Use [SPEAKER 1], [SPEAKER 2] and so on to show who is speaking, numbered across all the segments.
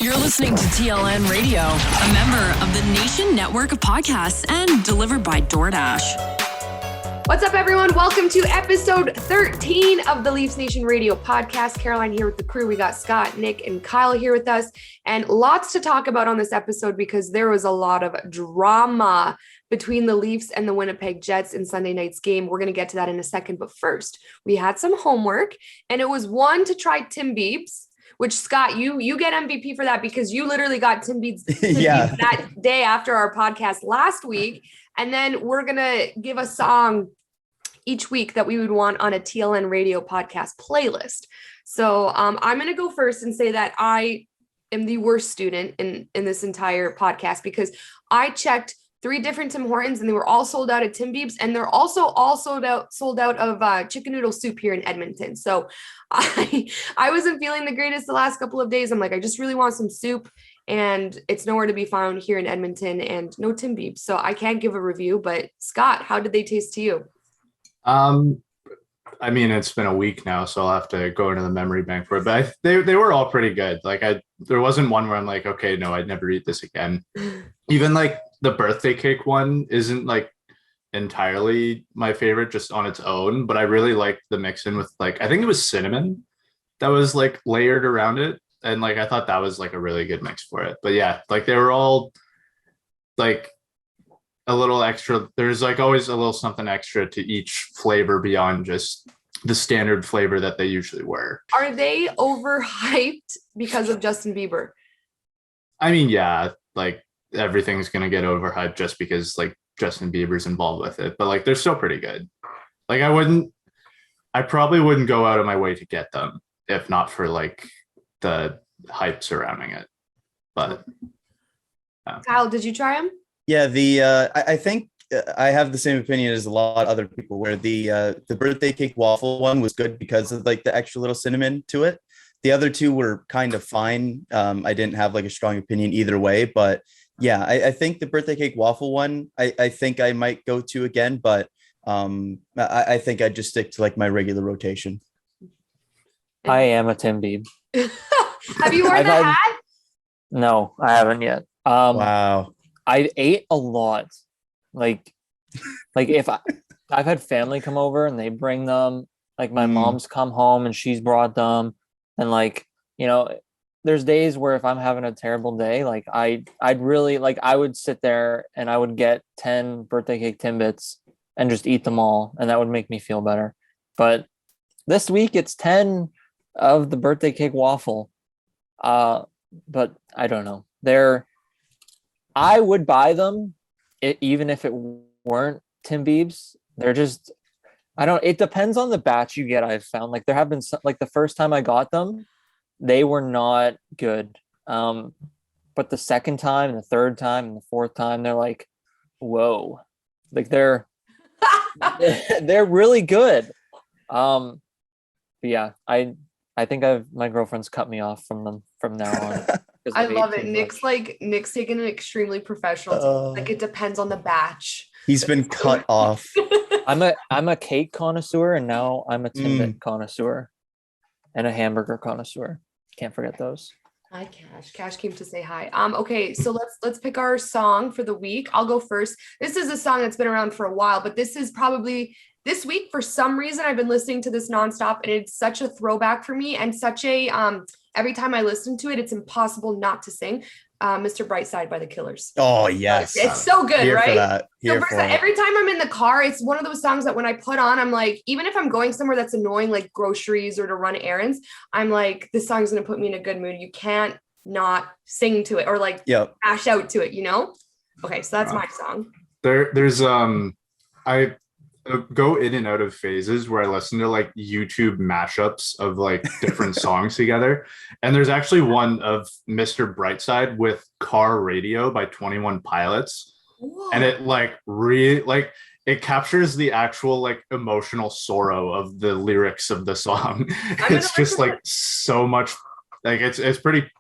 [SPEAKER 1] You're listening to TLN Radio, a member of the Nation Network of Podcasts and delivered by DoorDash.
[SPEAKER 2] What's up, everyone? Welcome to episode 13 of the Leafsnation Radio Podcast. Caroline here with the crew. We got Scott, Nick, and Kyle here with us, and lots to talk about on this episode because there was a lot of drama between the Leafs and the Winnipeg Jets in Sunday night's game. We're going to get to that in a second, but first, we had some homework, and it was one to try Tim Biebs, which, Scott, you get MVP for that because you literally got Tim Biebs that day after our podcast last week. And then we're going to give a song each week that we would want on a TLN radio podcast playlist. So I'm going to go first and say that I am the worst student in this entire podcast because I checked 3 different Tim Hortons and they were all sold out of Tim Biebs, and they're also all sold out of chicken noodle soup here in Edmonton. So I wasn't feeling the greatest the last couple of days. I'm like, I just really want some soup, and it's nowhere to be found here in Edmonton, and no Tim Biebs. So I can't give a review, but Scott, how did they taste to you?
[SPEAKER 3] I mean, it's been a week now, so I'll have to go into the memory bank for it, but they were all pretty good. Like there wasn't one where I'm like, okay, no, I'd never eat this again. Even like the birthday cake one isn't like entirely my favorite just on its own, but I really liked the mix in with like, I think it was cinnamon that was like layered around it. And like, I thought that was like a really good mix for it. But yeah, like they were all like a little extra. There's like always a little something extra to each flavor beyond just the standard flavor that they usually were.
[SPEAKER 2] Are they overhyped because of Justin Bieber? I
[SPEAKER 3] mean, yeah, like everything's going to get overhyped just because like Justin Bieber's involved with it, but like they're still pretty good. Like I probably wouldn't go out of my way to get them if not for like the hype surrounding it. But
[SPEAKER 2] Kyle, did you try them?
[SPEAKER 4] Yeah, I think I have the same opinion as a lot of other people where the birthday cake waffle one was good because of like the extra little cinnamon to it. The other two were kind of fine. I didn't have like a strong opinion either way, but yeah, I think the birthday cake waffle one, I think I might go to again, but I think I'd just stick to like my regular rotation.
[SPEAKER 5] I am a Tim Biebs.
[SPEAKER 2] Have you worn the hat?
[SPEAKER 5] No, I haven't yet.
[SPEAKER 4] Wow.
[SPEAKER 5] I ate a lot. Like if I've had family come over and they bring them, like my mom's come home and she's brought them, and like, you know, there's days where if I'm having a terrible day, like I'd really like, I would sit there and I would get 10 birthday cake Timbits and just eat them all, and that would make me feel better. But this week it's 10 of the birthday cake waffle. But I don't know. I would buy them even if it weren't Tim Biebs. They're just, it depends on the batch you get. I've found like there have been some, like the first time I got them, they were not good. But the second time and the third time and the fourth time, they're like, whoa, like they're really good. But yeah, I think my girlfriend's cut me off from them from now on.
[SPEAKER 2] I love it. Nick's taking it extremely professional. Like it depends on the batch.
[SPEAKER 4] He's been cut off.
[SPEAKER 5] I'm a cake connoisseur, and now I'm a Timbit connoisseur and a hamburger connoisseur. Can't forget those.
[SPEAKER 2] Hi, Cash. Cash came to say hi. Okay, so let's pick our song for the week. I'll go first. This is a song that's been around for a while, but this is probably this week for some reason I've been listening to this nonstop, and it's such a throwback for me and such a every time I listen to it, it's impossible not to sing. Mr. Brightside by the Killers.
[SPEAKER 4] Oh, yes.
[SPEAKER 2] It's so good,
[SPEAKER 4] Here
[SPEAKER 2] right?
[SPEAKER 4] For that.
[SPEAKER 2] Every time I'm in the car, it's one of those songs that when I put on, I'm like, even if I'm going somewhere that's annoying, like groceries or to run errands, I'm like, this song's going to put me in a good mood. You can't not sing to it or like ash out to it, you know? Okay, so that's my song.
[SPEAKER 3] There's I go in and out of phases where I listen to like YouTube mashups of like different songs together. And there's actually one of Mr. Brightside with Car Radio by 21 Pilots. Whoa. And it like really like it captures the actual like emotional sorrow of the lyrics of the song. It's just like so much like it's pretty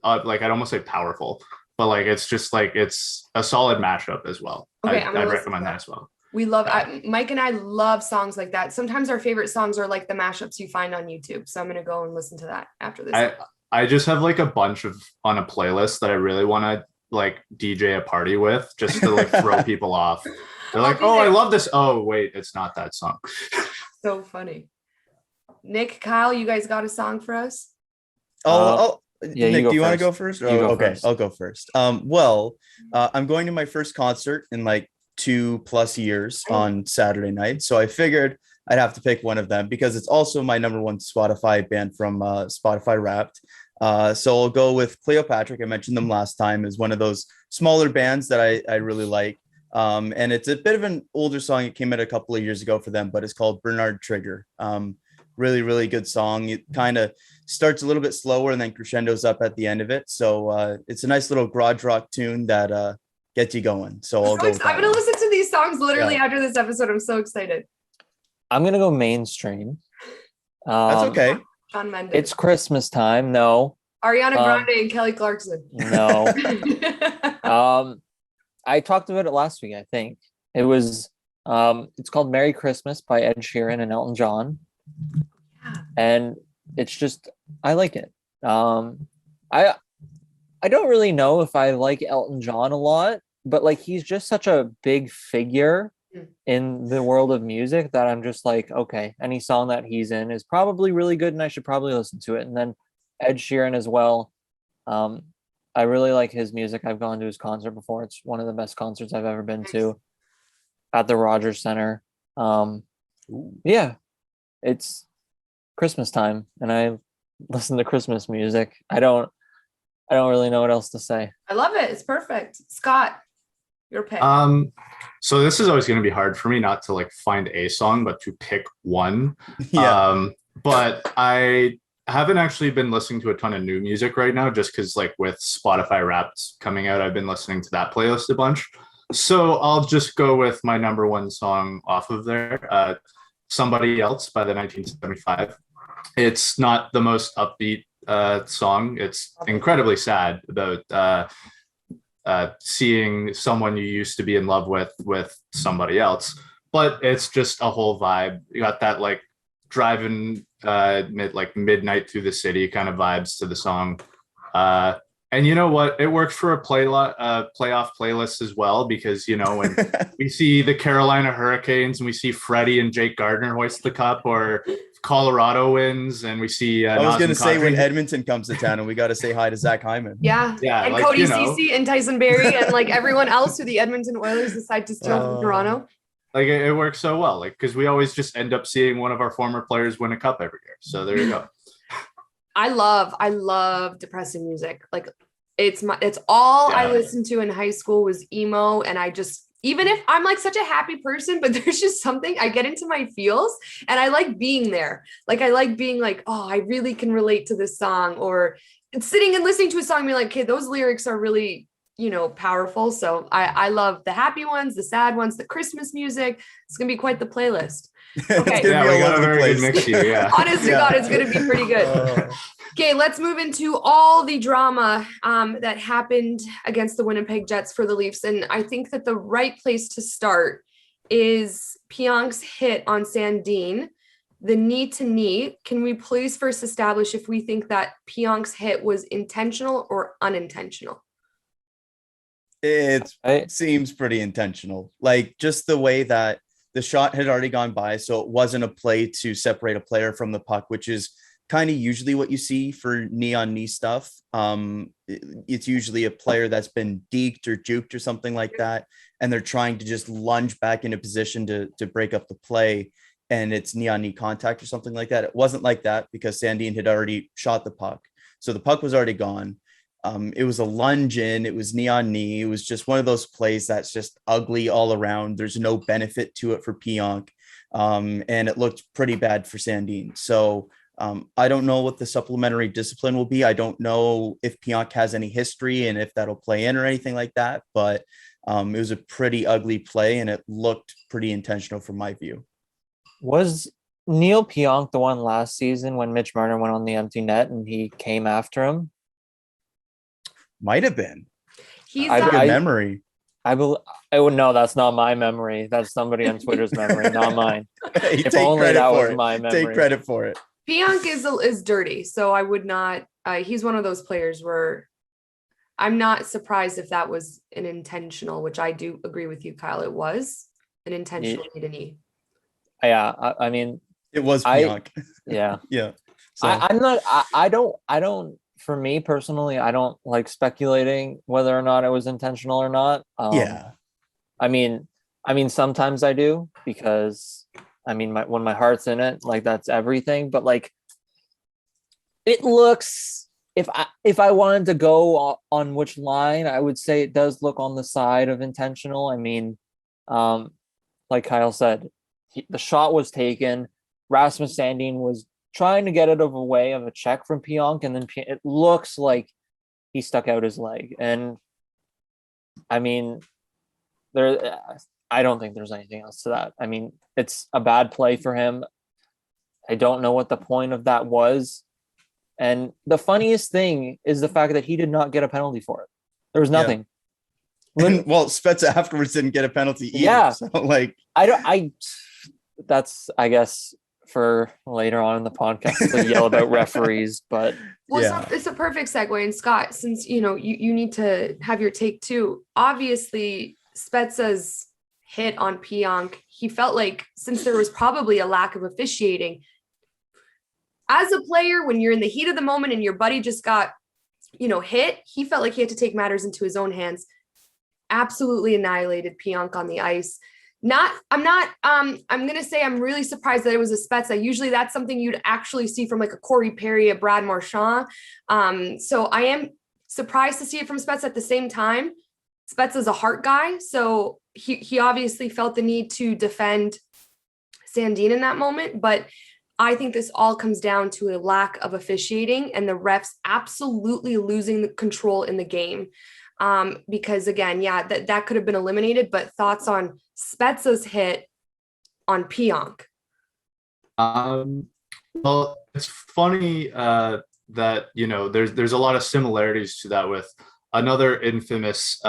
[SPEAKER 3] like I'd almost say powerful, but like it's just like it's a solid mashup as well.
[SPEAKER 2] Okay,
[SPEAKER 3] I'd recommend that as well.
[SPEAKER 2] We love Mike and I love songs like that. Sometimes our favorite songs are like the mashups you find on YouTube. So I'm going to go and listen to that after this.
[SPEAKER 3] I just have like a bunch of on a playlist that I really want to like DJ a party with, just to like throw people off. They're like, oh, I love this. Oh, wait, it's not that song.
[SPEAKER 2] So funny. Nick, Kyle, you guys got a song for us?
[SPEAKER 4] Yeah, Nick, do you want to go first? Okay, I'll go first. I'm going to my first concert in like 2+ years on Saturday night. So I figured I'd have to pick one of them because it's also my number one Spotify band from Spotify Wrapped. So I'll go with Cleopatra. I mentioned them last time as one of those smaller bands that I really like. And it's a bit of an older song. It came out a couple of years ago for them, but it's called Bernard Trigger. Really, really good song. It kind of starts a little bit slower and then crescendos up at the end of it. So it's a nice little garage rock tune that gets you going. So I'll go. I'm
[SPEAKER 2] going to listen to these songs literally after this episode. I'm so excited.
[SPEAKER 5] I'm going to go mainstream.
[SPEAKER 4] That's okay.
[SPEAKER 2] Shawn Mendes.
[SPEAKER 5] It's Christmas time. No.
[SPEAKER 2] Ariana Grande and Kelly Clarkson.
[SPEAKER 5] No. I talked about it last week, I think. It was it's called Merry Christmas by Ed Sheeran and Elton John. Yeah. And it's just I like it. I don't really know if I like Elton John a lot, but like he's just such a big figure in the world of music that I'm just like, okay, any song that he's in is probably really good and I should probably listen to it. And then Ed Sheeran as well. I really like his music. I've gone to his concert before. It's one of the best concerts I've ever been to at the Rogers Center. Yeah, it's Christmas time and I listen to Christmas music. I don't really know what else to say.
[SPEAKER 2] I love it. It's perfect. Scott, your pick.
[SPEAKER 3] So this is always going to be hard for me not to like find a song, but to pick one.
[SPEAKER 4] Yeah.
[SPEAKER 3] But I haven't actually been listening to a ton of new music right now, just because like with Spotify Wrapped coming out, I've been listening to that playlist a bunch. So I'll just go with my number one song off of there, Somebody Else by the 1975. It's not the most upbeat song. It's incredibly sad about seeing someone you used to be in love with somebody else, but it's just a whole vibe. You got that like driving midnight through the city kind of vibes to the song, and you know what, it works for a playoff playlist as well, because you know when we see the Carolina Hurricanes and we see Freddie and Jake Gardner hoist the cup, or Colorado wins and we see
[SPEAKER 4] I was going to say when Edmonton comes to town and we got to say hi to Zach Hyman.
[SPEAKER 2] Yeah, and like, Cody Ceci and Tyson Berry and like everyone else who the Edmonton Oilers decide to steal from Toronto.
[SPEAKER 3] Like it works so well, like because we always just end up seeing one of our former players win a cup every year. So there you go.
[SPEAKER 2] I love depressing music. Like it's all I listened to in high school was emo, and I just, even if I'm like such a happy person, but there's just something, I get into my feels and I like being there. Like I like being like, oh, I really can relate to this song, or sitting and listening to a song and be like, okay, those lyrics are really, powerful. So I love the happy ones, the sad ones, the Christmas music. It's going to be quite the playlist. Okay.
[SPEAKER 3] We got a very good mix here. Yeah.
[SPEAKER 2] Honest to God, it's going to be pretty good. Okay, let's move into all the drama that happened against the Winnipeg Jets for the Leafs. And I think that the right place to start is Pionk's hit on Sandin, the knee-to-knee. Can we please first establish if we think that Pionk's hit was intentional or unintentional?
[SPEAKER 4] It seems pretty intentional. Like just the way that the shot had already gone by, so it wasn't a play to separate a player from the puck, which is kind of usually what you see for knee-on-knee stuff. It's usually a player that's been deked or juked or something like that, and they're trying to just lunge back into position to break up the play, and it's knee-on-knee contact or something like that. It wasn't like that because Sandin had already shot the puck, so the puck was already gone. It was a lunge in, it was knee on knee. It was just one of those plays that's just ugly all around. There's no benefit to it for Pionk. And it looked pretty bad for Sandin. So I don't know what the supplementary discipline will be. I don't know if Pionk has any history and if that'll play in or anything like that, but it was a pretty ugly play and it looked pretty intentional from my view. Was
[SPEAKER 5] Neil Pionk the one last season when Mitch Marner went on the empty net and he came after him?
[SPEAKER 4] Might have been.
[SPEAKER 2] He's
[SPEAKER 4] I have a good memory.
[SPEAKER 5] I would know that's not my memory. That's somebody on Twitter's memory, not mine.
[SPEAKER 4] Hey,
[SPEAKER 5] if only that was my memory.
[SPEAKER 4] Take credit for it.
[SPEAKER 2] Pionk is dirty, so I would not. He's one of those players where I'm not surprised if that was an intentional, which I do agree with you, Kyle. It was an intentional knee to knee.
[SPEAKER 5] Yeah, I mean,
[SPEAKER 4] It was Pionk.
[SPEAKER 5] Yeah.
[SPEAKER 4] Yeah. So
[SPEAKER 5] I'm not. I don't. For me personally, I don't like speculating whether or not it was intentional or not.
[SPEAKER 4] yeah.
[SPEAKER 5] I mean, sometimes I do because I mean, when my heart's in it, like that's everything. But like, it looks. If I wanted to go on which line, I would say it does look on the side of intentional. I mean, like Kyle said, the shot was taken. Rasmus Sandin was trying to get it away of a check from Pionk, and then it looks like he stuck out his leg. And I mean, I don't think there's anything else to that. I mean, it's a bad play for him. I don't know what the point of that was. And the funniest thing is the fact that he did not get a penalty for it. There was nothing.
[SPEAKER 4] And, well, Spezza afterwards didn't get a penalty either.
[SPEAKER 5] Yeah.
[SPEAKER 4] So like,
[SPEAKER 5] that's, I guess, for later on in the podcast to yell about referees, but
[SPEAKER 2] well, it's a perfect segue. And Scott, since you need to have your take too. Obviously, Spezza's hit on Pionk, he felt like since there was probably a lack of officiating, as a player, when you're in the heat of the moment and your buddy just got, hit, he felt like he had to take matters into his own hands. Absolutely annihilated Pionk on the ice. I'm going to say I'm really surprised that it was a Spezza. Usually that's something you'd actually see from like a Corey Perry, a Brad Marchand. So I am surprised to see it from Spezza. At the same time, Spezza's a heart guy. So he obviously felt the need to defend Sandin in that moment. But I think this all comes down to a lack of officiating and the refs absolutely losing the control in the game. Because again, that could have been eliminated, but thoughts on Spezza's hit on Pionk?
[SPEAKER 3] Well, it's funny that, there's a lot of similarities to that with another infamous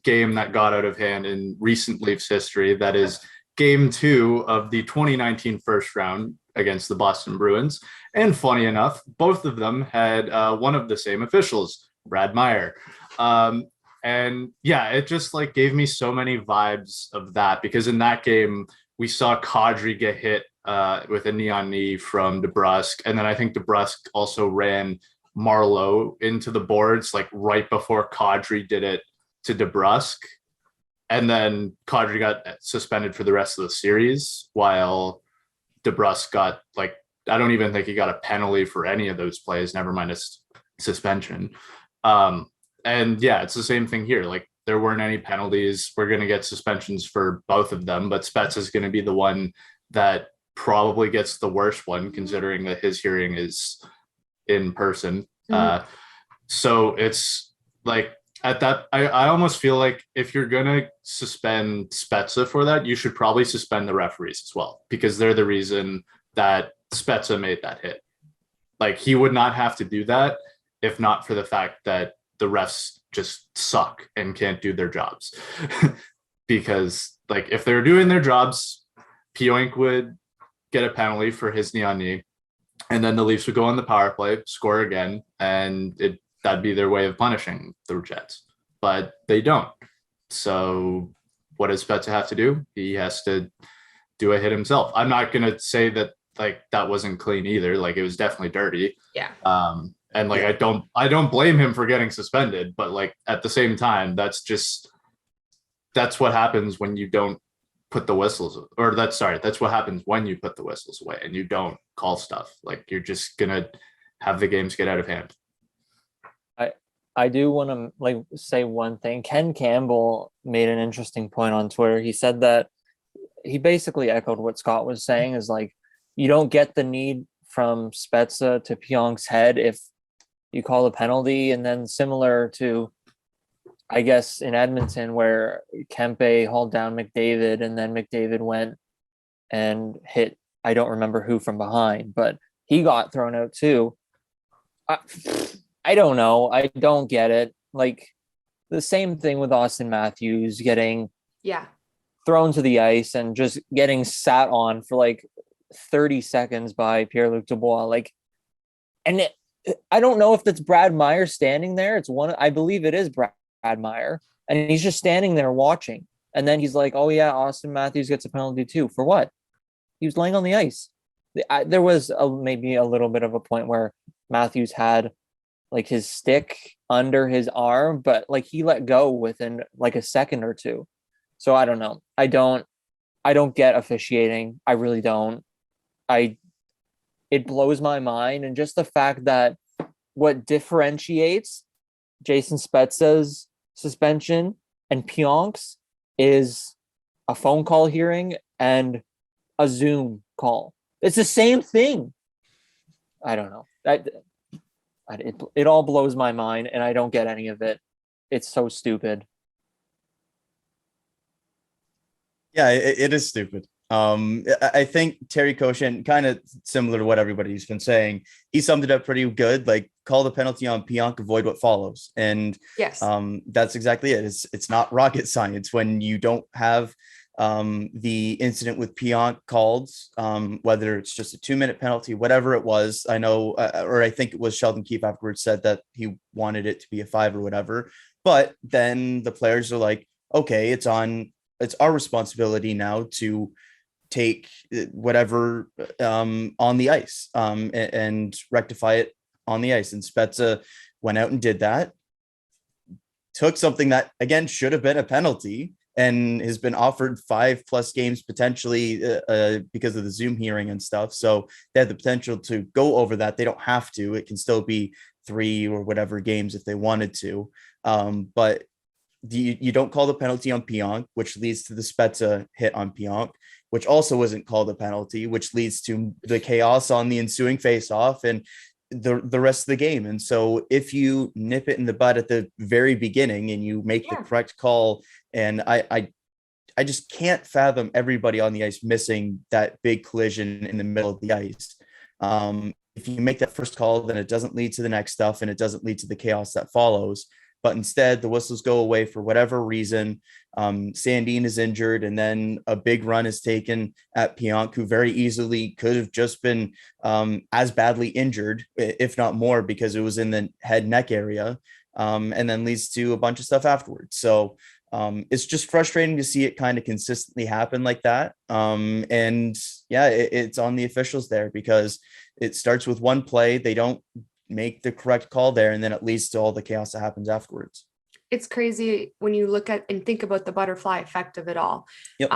[SPEAKER 3] game that got out of hand in recent Leafs history. That is Game 2 of the 2019 first round against the Boston Bruins. And funny enough, both of them had one of the same officials, Brad Meyer. And yeah, it just like gave me so many vibes of that, because in that game, we saw Kadri get hit with a knee on knee from DeBrusk. And then I think DeBrusk also ran Marleau into the boards like right before Kadri did it to DeBrusk. And then Kadri got suspended for the rest of the series, while DeBrusk got I don't even think he got a penalty for any of those plays, never mind a suspension. And yeah, it's the same thing here. Like, there weren't any penalties. We're going to get suspensions for both of them, but Spezza is going to be the one that probably gets the worst one, considering that his hearing is in person. Mm-hmm. So it's like at that, I almost feel like if you're going to suspend Spezza for that, you should probably suspend the referees as well, because they're the reason that Spezza made that hit. Like, he would not have to do that if not for the fact that the refs just suck and can't do their jobs. Because like, if they're doing their jobs, Pionk would get a penalty for his knee on knee, and then the Leafs would go on the power play, score again, and that'd be their way of punishing the Jets. But they don't. So what does Spezza have to do? He has to do a hit himself. I'm not gonna say that like that wasn't clean either. Like, it was definitely dirty. Yeah. And like, I don't blame him for getting suspended, but like at the same time, that's what happens when you don't put the whistles, that's what happens when you put the whistles away and you don't call stuff. Like, you're just gonna have the games get out of hand.
[SPEAKER 5] I do want to say one thing. Ken Campbell made an interesting point on Twitter. He said that he basically echoed what Scott was saying, is like, you don't get the need from Spezza to Pionk's head if you call a penalty. And then similar to, I guess, in Edmonton, where Kempe hauled down McDavid and then McDavid went and hit, I don't remember who from behind, but he got thrown out too. I don't know. I don't get it. Like, the same thing with Austin Matthews getting thrown to the ice and just getting sat on for like 30 seconds by Pierre-Luc Dubois. Like, and I don't know if that's Brad Meyer standing there. It's one, I believe it is Brad Meyer, and he's just standing there watching. And then he's like, oh yeah, Austin Matthews gets a penalty too. For what? He was laying on the ice. There was maybe a little bit of a point where Matthews had like his stick under his arm, but like he let go within like a second or two. So I don't know. I don't get officiating. I really don't. It blows my mind. And just the fact that what differentiates Jason Spezza's suspension and Pionk's is a phone call hearing and a Zoom call. It's the same thing. I don't know. It all blows my mind, and I don't get any of it. It's so stupid.
[SPEAKER 4] Yeah, it is stupid. I think Terry Koshan, kind of similar to what everybody's been saying, he summed it up pretty good. Like, call the penalty on Pionk, avoid what follows. And
[SPEAKER 2] yes,
[SPEAKER 4] that's exactly it. It's not rocket science when you don't have the incident with Pionk called, whether it's just a 2-minute penalty, whatever it was. I know, or I think it was Sheldon Keefe afterwards said that he wanted it to be a 5 or whatever. But then the players are like, okay, it's our responsibility now to take whatever on the ice and rectify it on the ice. And Spezza went out and did that, took something that, again, should have been a penalty and has been offered 5+ games potentially because of the Zoom hearing and stuff. So they have the potential to go over that. They don't have to. It can still be 3 or whatever games if they wanted to. But you don't call the penalty on Pionk, which leads to the Spezza hit on Pionk, which also wasn't called a penalty, which leads to the chaos on the ensuing face-off and the rest of the game. And so if you nip it in the bud at the very beginning and you make the correct call, and I just can't fathom everybody on the ice missing that big collision in the middle of the ice. If you make that first call, then it doesn't lead to the next stuff and it doesn't lead to the chaos that follows. But instead, the whistles go away for whatever reason. Sandin is injured, and then a big run is taken at Pionk, who very easily could have just been as badly injured, if not more, because it was in the head neck area, and then leads to a bunch of stuff afterwards. So it's just frustrating to see it kind of consistently happen like that. And yeah, it's on the officials there because it starts with one play. They don't make the correct call there, and then it leads to all the chaos that happens afterwards.
[SPEAKER 2] It's crazy when you look at and think about the butterfly effect of it all.
[SPEAKER 4] Yep.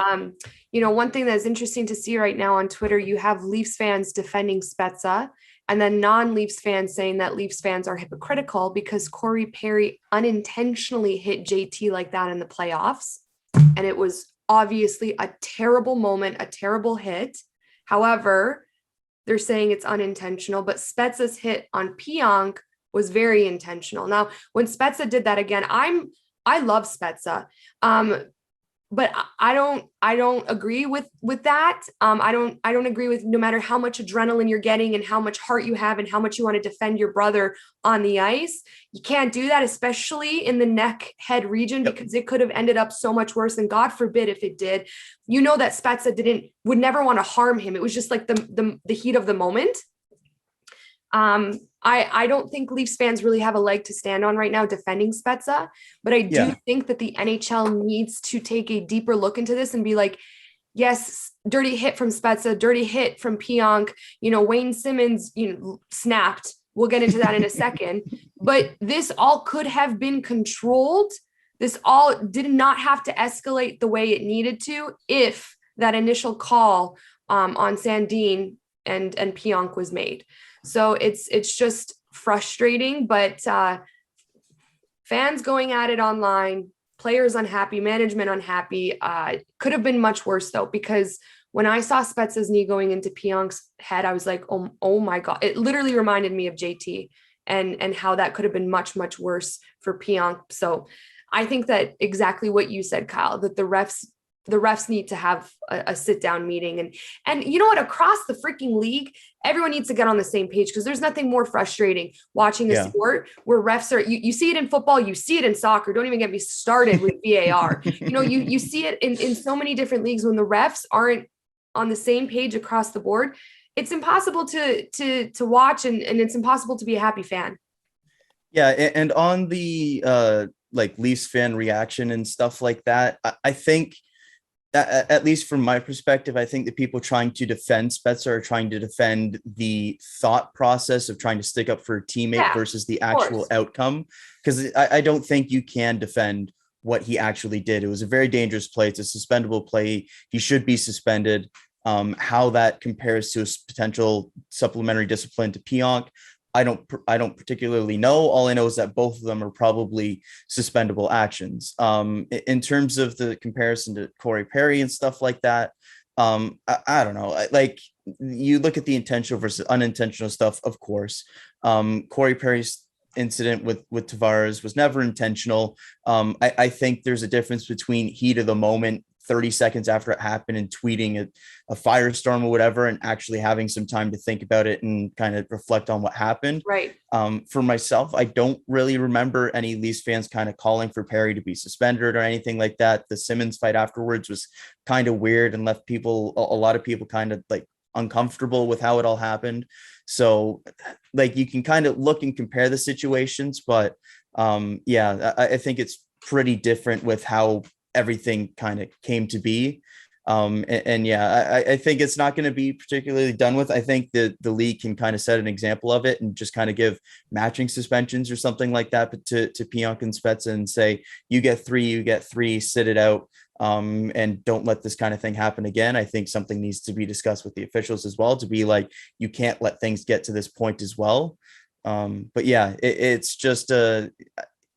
[SPEAKER 2] One thing that's interesting to see right now on Twitter, you have Leafs fans defending Spezza, and then non-Leafs fans saying that Leafs fans are hypocritical because Corey Perry unintentionally hit JT like that in the playoffs. And it was obviously a terrible moment, a terrible hit. However, they're saying it's unintentional, but Spezza's hit on Pionk was very intentional. Now, when Spezza did that again, I love Spezza, but I don't agree with that. I don't agree with, no matter how much adrenaline you're getting and how much heart you have and how much you want to defend your brother on the ice. You can't do that, especially in the neck head region, because it could have ended up so much worse. And God forbid if it did, that Spezza would never want to harm him. It was just like the heat of the moment. I don't think Leafs fans really have a leg to stand on right now defending Spezza, but I do think that the NHL needs to take a deeper look into this and be like, yes, dirty hit from Spezza, dirty hit from Pionk, Wayne Simmonds, snapped. We'll get into that in a second, but this all could have been controlled. This all did not have to escalate the way it needed to if that initial call on Sandin and Pionk was made. So it's just frustrating, but fans going at it online, players unhappy, management unhappy. Could have been much worse though, because when I saw Spezza's knee going into Pionk's head, I was like, oh my God. It literally reminded me of JT and how that could have been much, much worse for Pionk. So I think that exactly what you said, Kyle, that the refs need to have a sit down meeting and you know what, across the freaking league, everyone needs to get on the same page, because there's nothing more frustrating watching a sport where refs are, you see it in football, you see it in soccer. Don't even get me started with VAR. You see it in so many different leagues when the refs aren't on the same page across the board, it's impossible to watch, and it's impossible to be a happy fan.
[SPEAKER 4] Yeah, and on the like Leafs fan reaction and stuff like that, I think at least from my perspective, I think the people trying to defend Spezza are trying to defend the thought process of trying to stick up for a teammate versus the actual outcome. Because I don't think you can defend what he actually did. It was a very dangerous play. It's a suspendable play. He should be suspended. How that compares to a potential supplementary discipline to Pionk, I don't particularly know. All I know is that both of them are probably suspendable actions. In terms of the comparison to Corey Perry and stuff like that, I don't know. Like, you look at the intentional versus unintentional stuff, of course. Corey Perry's incident with Tavares was never intentional. I think there's a difference between heat of the moment, 30 seconds after it happened, and tweeting a firestorm or whatever, and actually having some time to think about it and kind of reflect on what happened.
[SPEAKER 2] Right.
[SPEAKER 4] For myself, I don't really remember any Leafs fans kind of calling for Perry to be suspended or anything like that. The Simmonds fight afterwards was kind of weird and left a lot of people kind of like uncomfortable with how it all happened. So like, you can kind of look and compare the situations, but I think it's pretty different with how everything kind of came to be. I think it's not going to be particularly done with. I think that the league can kind of set an example of it and just kind of give matching suspensions or something like that, but to Pionk and Spezza, and say, you get three, sit it out, and don't let this kind of thing happen again. I think something needs to be discussed with the officials as well, to be like, you can't let things get to this point as well. It's just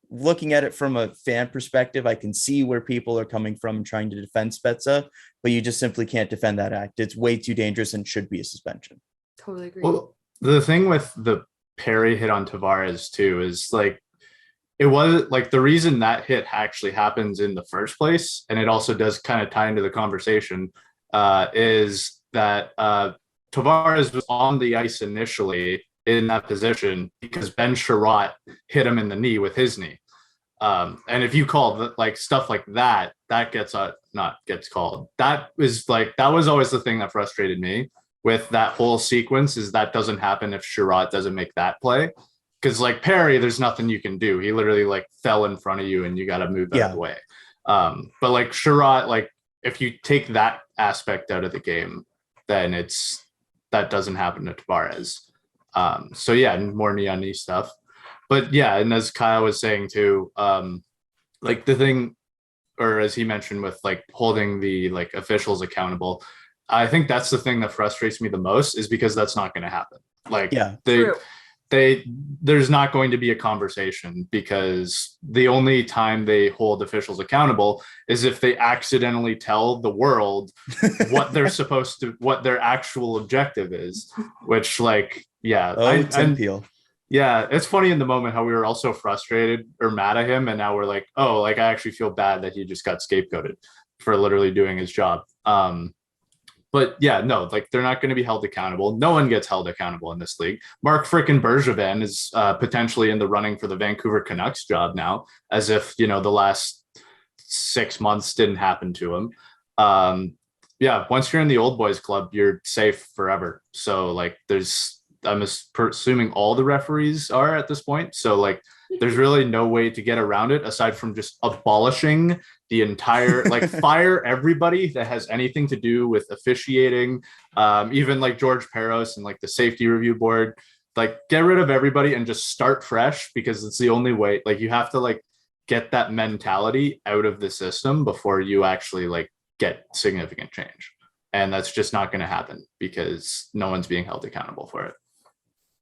[SPEAKER 4] looking at it from a fan perspective, I can see where people are coming from and trying to defend Spezza, but you just simply can't defend that act. It's way too dangerous and should be a suspension.
[SPEAKER 2] Totally agree.
[SPEAKER 3] Well, the thing with the Perry hit on Tavares too is like, it was like the reason that hit actually happens in the first place, and it also does kind of tie into the conversation, is that Tavares was on the ice initially in that position because Ben Sherratt hit him in the knee with his knee. And if you call like stuff like that, that gets called. That was always the thing that frustrated me with that whole sequence, is that doesn't happen if Sherratt doesn't make that play. Because like Perry, there's nothing you can do. He literally like fell in front of you and you got to move out of the way. But like Sherratt, like if you take that aspect out of the game, then that doesn't happen to Tavares. More knee on knee stuff. But yeah, and as Kyle was saying too, like the thing, or as he mentioned with like holding the like officials accountable, I think that's the thing that frustrates me the most, is because that's not going to happen. Like there's not going to be a conversation, because the only time they hold officials accountable is if they accidentally tell the world what they're supposed to, what their actual objective is, which like, it's funny in the moment how we were also frustrated or mad at him, and now we're like, oh, like I actually feel bad that he just got scapegoated for literally doing his job. But yeah, no, like they're not going to be held accountable. No one gets held accountable in this league. Mark frickin' Bergevin is potentially in the running for the Vancouver Canucks job now, as if, the last 6 months didn't happen to him. Once you're in the old boys club, you're safe forever. So like I'm assuming all the referees are at this point. So like, there's really no way to get around it aside from just abolishing the entire, like fire everybody that has anything to do with officiating, even like George Peros and like the safety review board, like get rid of everybody and just start fresh, because it's the only way. Like you have to like get that mentality out of the system before you actually like get significant change. And that's just not going to happen because no one's being held accountable for it.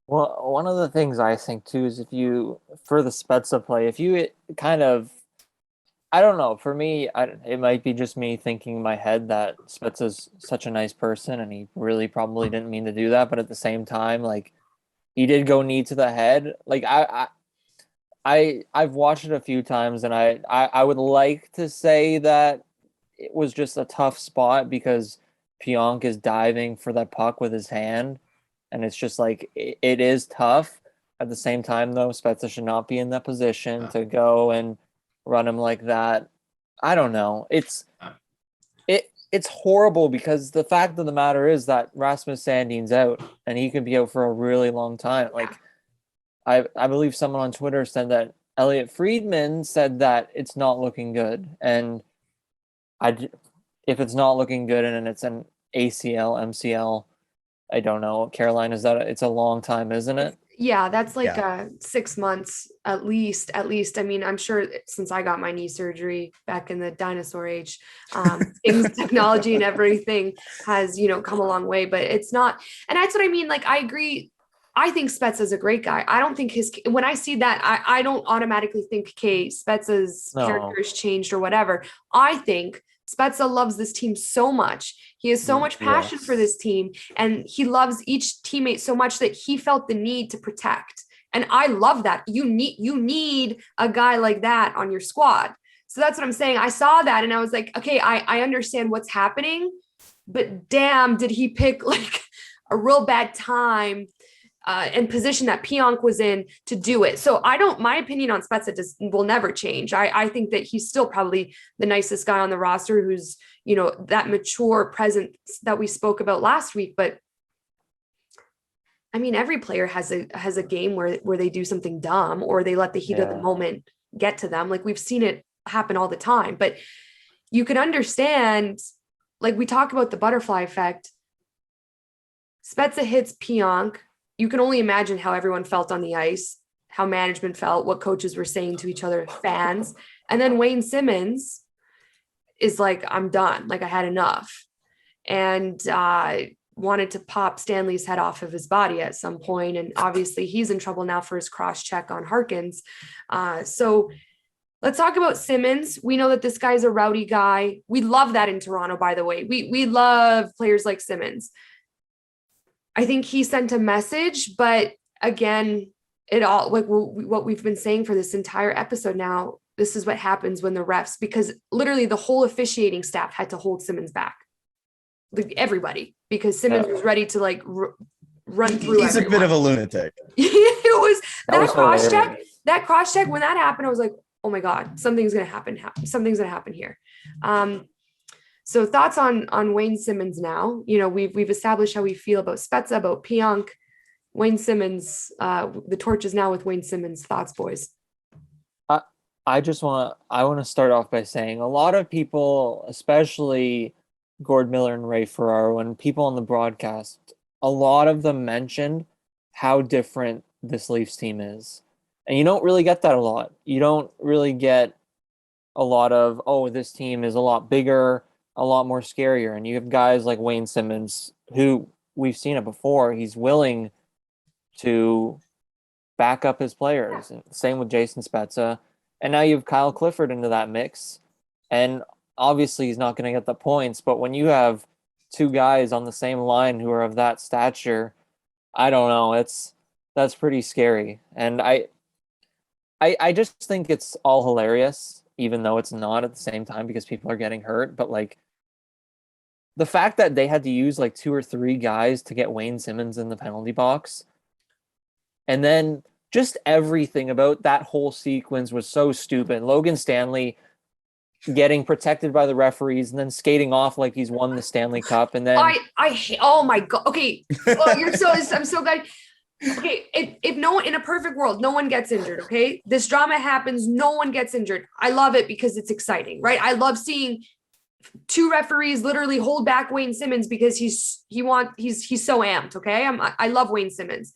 [SPEAKER 5] Well, one of the things I think too is for the Spezza play, if you kind of, I don't know, for me, it might be just me thinking in my head that Spezza's such a nice person and he really probably didn't mean to do that. But at the same time, like he did go knee to the head. Like I've watched it a few times, and I would like to say that it was just a tough spot because Pionk is diving for that puck with his hand. And it's just like, it is tough. At the same time, though, Spezza should not be in that position to go and run him like that. I don't know. It's it's horrible because the fact of the matter is that Rasmus Sandin's out and he could be out for a really long time. Like, I believe someone on Twitter said that Elliot Friedman said that it's not looking good. And if it's not looking good and it's an ACL, MCL, I don't know. Caroline, it's a long time, isn't it?
[SPEAKER 2] Yeah, that's like 6 months at least. I mean, I'm sure since I got my knee surgery back in the dinosaur age, technology and everything has, come a long way, but it's not. And that's what I mean. Like, I agree. I think Spezza is a great guy. I don't think when I see that, I don't automatically think, okay, Spezza's character has changed or whatever. I think Spezza loves this team so much. He has so much passion for this team, and he loves each teammate so much that he felt the need to protect. And I love that. You need a guy like that on your squad. So that's what I'm saying. I saw that and I was like, okay, I understand what's happening, but damn, did he pick like a real bad time and position that Pionk was in to do it. So my opinion on Spezza will never change. I think that he's still probably the nicest guy on the roster who's, that mature presence that we spoke about last week. But I mean, every player has a game where they do something dumb or they let the heat of the moment get to them. Like, we've seen it happen all the time, but you can understand, like we talk about the butterfly effect. Spezza hits Pionk. You can only imagine how everyone felt on the ice, how management felt, what coaches were saying to each other, fans. And then Wayne Simmonds is like, I'm done. Like, I had enough. And wanted to pop Stanley's head off of his body at some point. And obviously he's in trouble now for his cross check on Harkins. So let's talk about Simmonds. We know that this guy's a rowdy guy. We love that in Toronto, by the way. We love players like Simmonds. I think he sent a message, but again, it all, like what we've been saying for this entire episode now, this is what happens when the refs, because literally the whole officiating staff had to hold Simmonds back. Like, everybody, because Simmonds was ready to like run through.
[SPEAKER 4] He's
[SPEAKER 2] everyone.
[SPEAKER 4] A bit of a lunatic.
[SPEAKER 2] It was that cross check.
[SPEAKER 5] hilarious.
[SPEAKER 2] That cross check, when that happened, I was like, oh my God, something's going to happen. Something's going to happen here. So thoughts on Wayne Simmonds now. We've established how we feel about Spezza, about Pionk. Wayne Simmonds, the torch is now with Wayne Simmonds. Thoughts, boys?
[SPEAKER 5] I want to start off by saying a lot of people, especially Gord Miller and Ray Ferraro, and people on the broadcast, a lot of them mentioned how different this Leafs team is. And you don't really get that a lot. You don't really get a lot of, this team is a lot bigger, a lot more scarier. And you have guys like Wayne Simmonds, who we've seen it before. He's willing to back up his players. Same with Jason Spezza. And now you have Kyle Clifford into that mix. And obviously he's not going to get the points, but when you have two guys on the same line who are of that stature, I don't know, that's pretty scary. And I just think it's all hilarious, even though it's not at the same time because people are getting hurt. But like, the fact that they had to use like 2 or 3 guys to get Wayne Simmonds in the penalty box, and then just everything about that whole sequence was so stupid. Logan Stanley getting protected by the referees and then skating off like he's won the Stanley Cup. And then
[SPEAKER 2] I hate, oh my God. Okay. I'm so glad. Okay. If no one, in a perfect world, no one gets injured. Okay. This drama happens. No one gets injured. I love it because it's exciting, right? I love seeing 2 referees literally hold back Wayne Simmonds because he's so amped. Okay. I love Wayne Simmonds.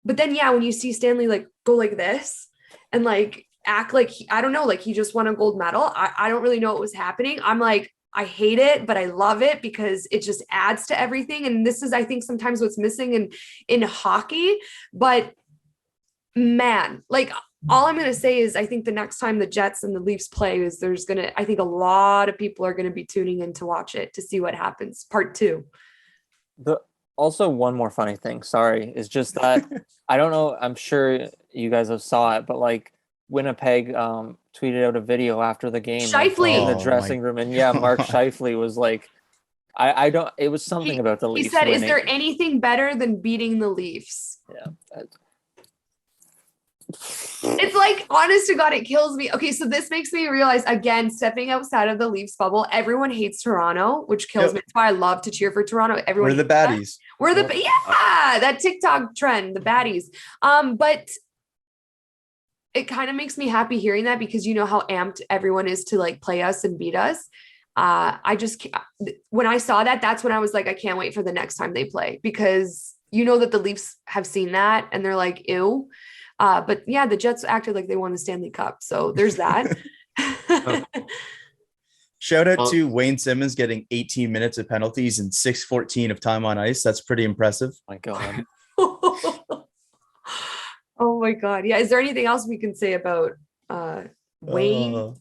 [SPEAKER 2] But then, when you see Stanley like go like this and like act like I don't know, like he just won a gold medal. I don't really know what was happening. I'm like, I hate it, but I love it because it just adds to everything. And this is, I think, sometimes what's missing in hockey. But man, like, all I'm going to say is I think the next time the Jets and the Leafs play is I think a lot of people are going to be tuning in to watch it, to see what happens. Part 2.
[SPEAKER 5] Also, one more funny thing, is just that I don't know, I'm sure you guys have saw it, but like Winnipeg tweeted out a video after the game
[SPEAKER 2] Shifley
[SPEAKER 5] in the dressing room, and Mark Shifley was like, I don't, it was something about the Leafs.
[SPEAKER 2] He said,
[SPEAKER 5] winning.
[SPEAKER 2] Is there anything better than beating the Leafs?
[SPEAKER 5] Yeah.
[SPEAKER 2] It's like, honest to God, it kills me. Okay, so this makes me realize, again, stepping outside of the Leafs bubble, everyone hates Toronto, which kills me. That's why I love to cheer for Toronto. Everyone
[SPEAKER 4] We're the baddies.
[SPEAKER 2] We're the that TikTok trend, the baddies. But it kind of makes me happy hearing that, because you know how amped everyone is to like play us and beat us. When I saw that, that's when I was like, I can't wait for the next time they play, because you know that the Leafs have seen that and they're like, ew. But yeah, the Jets acted like they won the Stanley Cup. So there's that.
[SPEAKER 4] Shout out to Wayne Simmonds getting 18 minutes of penalties and 6:14 of time on ice. That's pretty impressive.
[SPEAKER 5] My God.
[SPEAKER 2] Oh my God. Yeah. Is there anything else we can say about Wayne?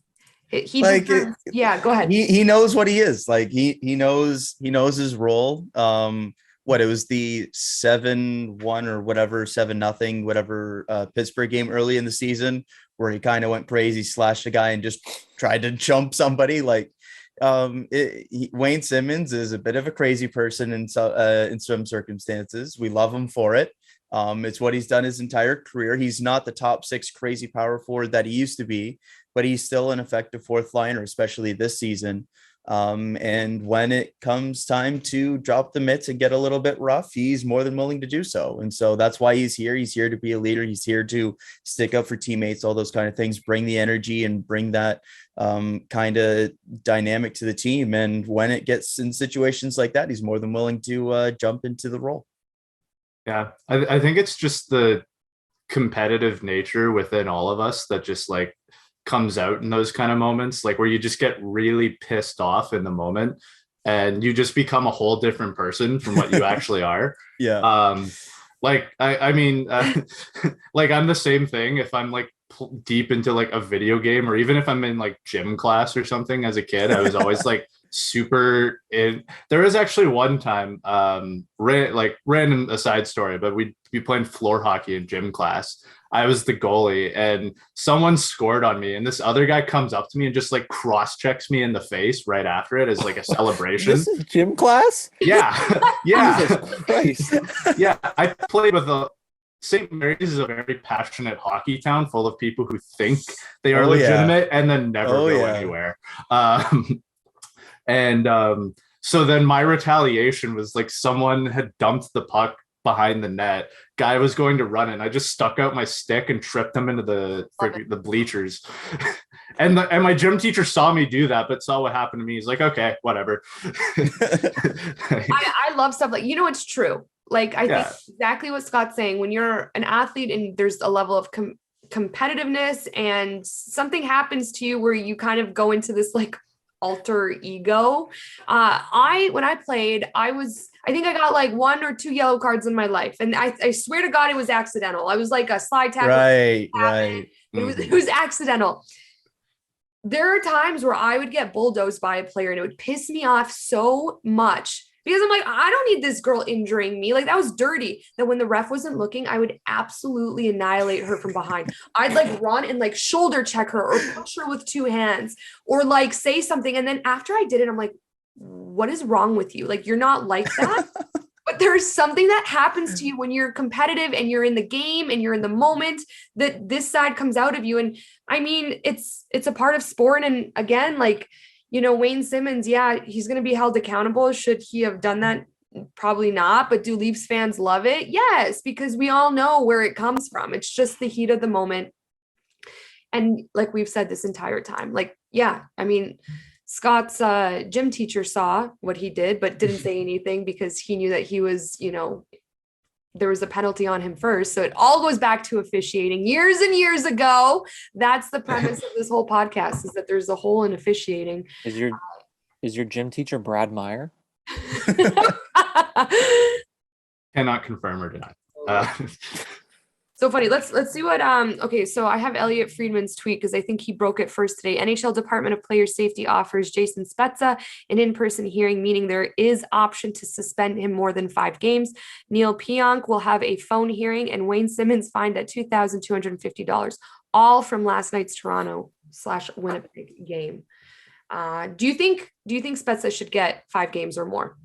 [SPEAKER 2] Yeah, go ahead.
[SPEAKER 4] He knows what he is. Like he knows his role. It was the 7-1 or whatever, 7-0, whatever Pittsburgh game early in the season where he kind of went crazy, slashed a guy and just tried to jump somebody. Like Wayne Simmonds is a bit of a crazy person in some circumstances. We love him for it. It's what he's done his entire career. He's not the top 6 crazy power forward that he used to be, but he's still an effective fourth liner, especially this season. And when it comes time to drop the mitts and get a little bit rough, he's more than willing to do so. And so that's why he's here. He's here to be a leader. He's here to stick up for teammates, all those kind of things, bring the energy and bring that kind of dynamic to the team. And when it gets in situations like that, he's more than willing to jump into the role.
[SPEAKER 3] Yeah, I think it's just the competitive nature within all of us that just like comes out in those kind of moments, like where you just get really pissed off in the moment and you just become a whole different person from what you actually are.
[SPEAKER 4] Yeah.
[SPEAKER 3] Like I mean, like I'm the same thing if I'm like deep into like a video game, or even if I'm in like gym class or something. As a kid, I was always like super in. There was actually one time, random aside story, but we'd be playing floor hockey in gym class. I was the goalie and someone scored on me, and this other guy comes up to me and just like cross checks me in the face right after it as like a celebration.
[SPEAKER 5] This is gym class?
[SPEAKER 3] Yeah. Yeah.
[SPEAKER 5] Jesus Christ.
[SPEAKER 3] Yeah. I played with St. Mary's is a very passionate hockey town full of people who think they are legitimate and then never go anywhere. So then my retaliation was like someone had dumped the puck behind the net. Guy was going to run it, and I just stuck out my stick and tripped him into the bleachers. And my gym teacher saw me do that, but saw what happened to me. He's like, okay, whatever.
[SPEAKER 2] I love stuff like, it's true. Like, I think exactly what Scott's saying. When you're an athlete and there's a level of competitiveness and something happens to you where you kind of go into this like alter ego. When I played, I think I got like 1 or 2 yellow cards in my life. And I swear to God, it was accidental. I was like a slide tackle.
[SPEAKER 4] Right.
[SPEAKER 2] It was accidental. There are times where I would get bulldozed by a player and it would piss me off so much because I'm like, I don't need this girl injuring me. Like, that was dirty. That when the ref wasn't looking, I would absolutely annihilate her from behind. I'd like run and like shoulder check her or push her with 2 hands or like say something. And then after I did it, I'm like, what is wrong with you? Like, you're not like that. But there's something that happens to you when you're competitive and you're in the game and you're in the moment that this side comes out of you. And I mean, it's a part of sport. And again, like, Wayne Simmonds, he's going to be held accountable. Should he have done that? Probably not. But do Leafs fans love it? Yes, because we all know where it comes from. It's just the heat of the moment. And like we've said this entire time, like, I mean, Scott's gym teacher saw what he did, but didn't say anything because he knew that he was, there was a penalty on him first. So it all goes back to officiating years and years ago. That's the premise of this whole podcast, is that there's a hole in officiating.
[SPEAKER 5] Is your gym teacher Brad Meyer?
[SPEAKER 3] Cannot confirm or deny.
[SPEAKER 2] So funny. Let's see what okay, so I have Elliot Friedman's tweet because I think he broke it first today. NHL Department of Player Safety offers Jason Spezza an in-person hearing, meaning there is option to suspend him more than 5 games. Neil Pionk will have a phone hearing, and Wayne Simmonds fined at $2,250, all from last night's Toronto/Winnipeg game. Do you think Spezza should get 5 games or more?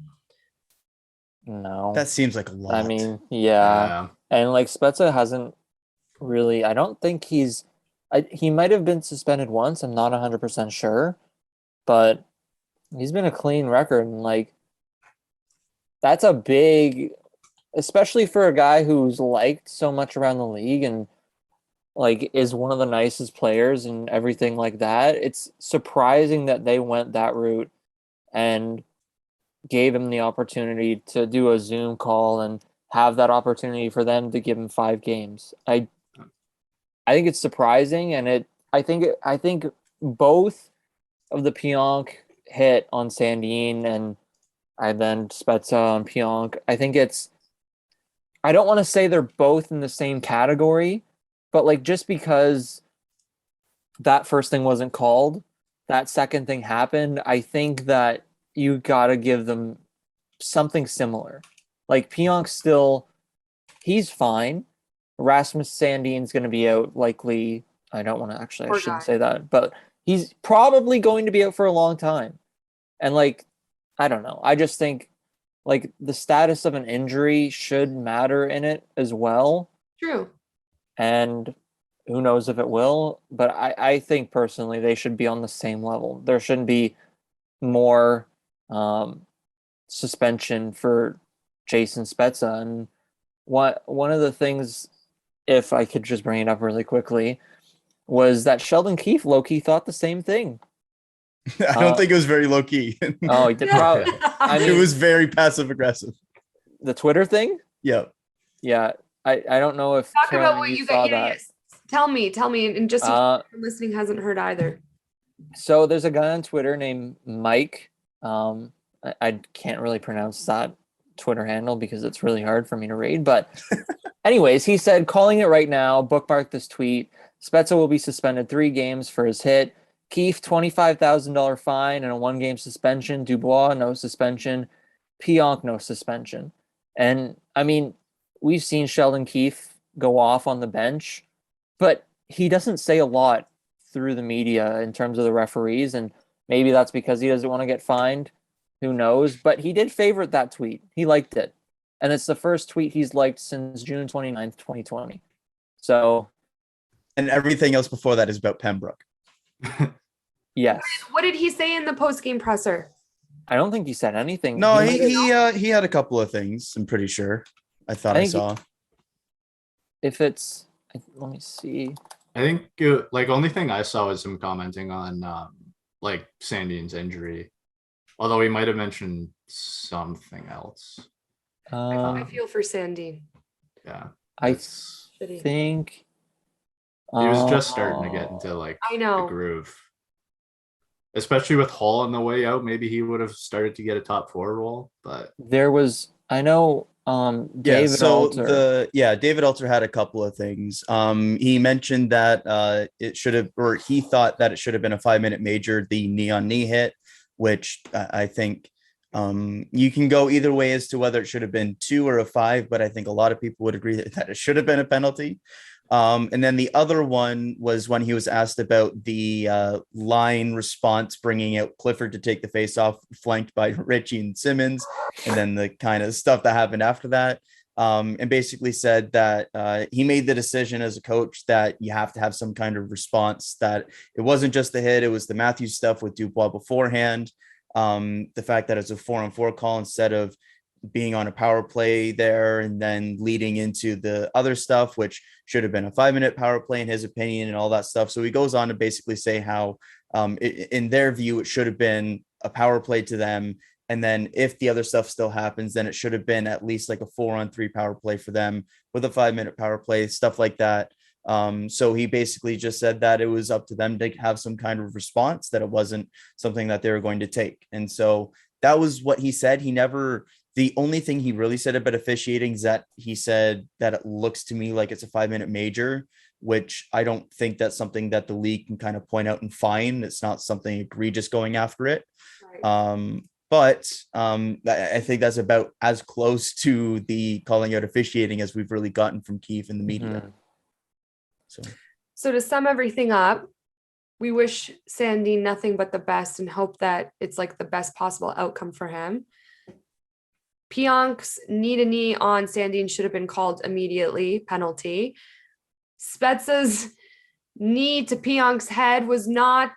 [SPEAKER 5] No.
[SPEAKER 4] That seems like a lot.
[SPEAKER 5] I mean, yeah. And like Spezza hasn't really, I don't think he might have been suspended once. I'm not 100% sure, but he's been a clean record. And like, that's a big, especially for a guy who's liked so much around the league and like is one of the nicest players and everything like that. It's surprising that they went that route and gave him the opportunity to do a Zoom call and have that opportunity for them to give him 5 games. I think it's surprising, and I think both of the Pionk hit on Sandin and then Spezza on Pionk. I don't want to say they're both in the same category, but like just because that first thing wasn't called, that second thing happened, I think that you got to give them something similar. Like Pionk he's fine. Rasmus Sandin's going to be out likely. I shouldn't say that, but he's probably going to be out for a long time. And like, I don't know. I just think like the status of an injury should matter in it as well.
[SPEAKER 2] True.
[SPEAKER 5] And who knows if it will, but I think personally they should be on the same level. There shouldn't be more suspension for Jason Spezza. And one of the things, if I could just bring it up really quickly, was that Sheldon Keefe low-key thought the same thing.
[SPEAKER 4] I don't think it was very low-key.
[SPEAKER 5] Oh, he did probably. I mean,
[SPEAKER 4] it was very passive-aggressive.
[SPEAKER 5] The Twitter thing?
[SPEAKER 4] Yeah.
[SPEAKER 5] Yeah. I don't know if
[SPEAKER 2] talk
[SPEAKER 5] Carolyn,
[SPEAKER 2] about what you
[SPEAKER 5] saw
[SPEAKER 2] got.
[SPEAKER 5] that.
[SPEAKER 2] Yes. Tell me, and just listening hasn't heard either.
[SPEAKER 5] So there's a guy on Twitter named Mike. I can't really pronounce that Twitter handle because it's really hard for me to read. But anyways, he said, calling it right now, bookmark this tweet. Spezza will be suspended 3 games for his hit. Keefe, $25,000 fine and a 1-game suspension. Dubois, no suspension. Pionk, no suspension. And I mean, we've seen Sheldon Keefe go off on the bench, but he doesn't say a lot through the media in terms of the referees. And maybe that's because he doesn't want to get fined. Who knows? But he did favorite that tweet. He liked it. And it's the first tweet he's liked since June 29th, 2020. So.
[SPEAKER 4] And everything else before that is about Pembroke.
[SPEAKER 5] Yes.
[SPEAKER 2] What did he say in the post-game presser?
[SPEAKER 5] I don't think he said anything.
[SPEAKER 4] No, he had a couple of things, I'm pretty sure. I saw.
[SPEAKER 5] If it's, let me see.
[SPEAKER 3] I think only thing I saw was him commenting on like Sandin's injury, although he might have mentioned something else.
[SPEAKER 2] I feel for Sandin.
[SPEAKER 3] Yeah,
[SPEAKER 5] I think
[SPEAKER 3] he was just starting to get into like the groove, especially with Hall on the way out. Maybe he would have started to get a top 4 role, but
[SPEAKER 5] there was, I know. David Alter.
[SPEAKER 4] David Alter had a couple of things. He mentioned that it should have, or he thought that it should have been a 5-minute major, the knee-on-knee hit, which I think you can go either way as to whether it should have been 2 or a 5, but I think a lot of people would agree that it should have been a penalty. And then the other one was when he was asked about the line response, bringing out Clifford to take the face off, flanked by Richie and Simmonds, and then the kind of stuff that happened after that. And basically said that he made the decision as a coach that you have to have some kind of response, that it wasn't just the hit, it was the Matthews stuff with Dubois beforehand. The fact that it's a 4-on-4 call instead of being on a power play there and then leading into the other stuff, which should have been a 5-minute power play in his opinion and all that stuff. So he goes on to basically say how in their view, it should have been a power play to them. And then if the other stuff still happens, then it should have been at least like a 4-on-3 power play for them with a 5-minute power play, stuff like that. So he basically just said that it was up to them to have some kind of response, that it wasn't something that they were going to take. And so that was what he said. The only thing he really said about officiating is that he said that it looks to me like it's a 5-minute major, which I don't think that's something that the league can kind of point out and fine. It's not something egregious going after it. Right. But I think that's about as close to the calling out officiating as we've really gotten from Keefe in the media.
[SPEAKER 5] Mm-hmm.
[SPEAKER 2] So to sum everything up, we wish Sandin nothing but the best and hope that it's like the best possible outcome for him. Pionk's knee-to-knee on Sandin should have been called immediately, penalty. Spezza's knee to Pionk's head was not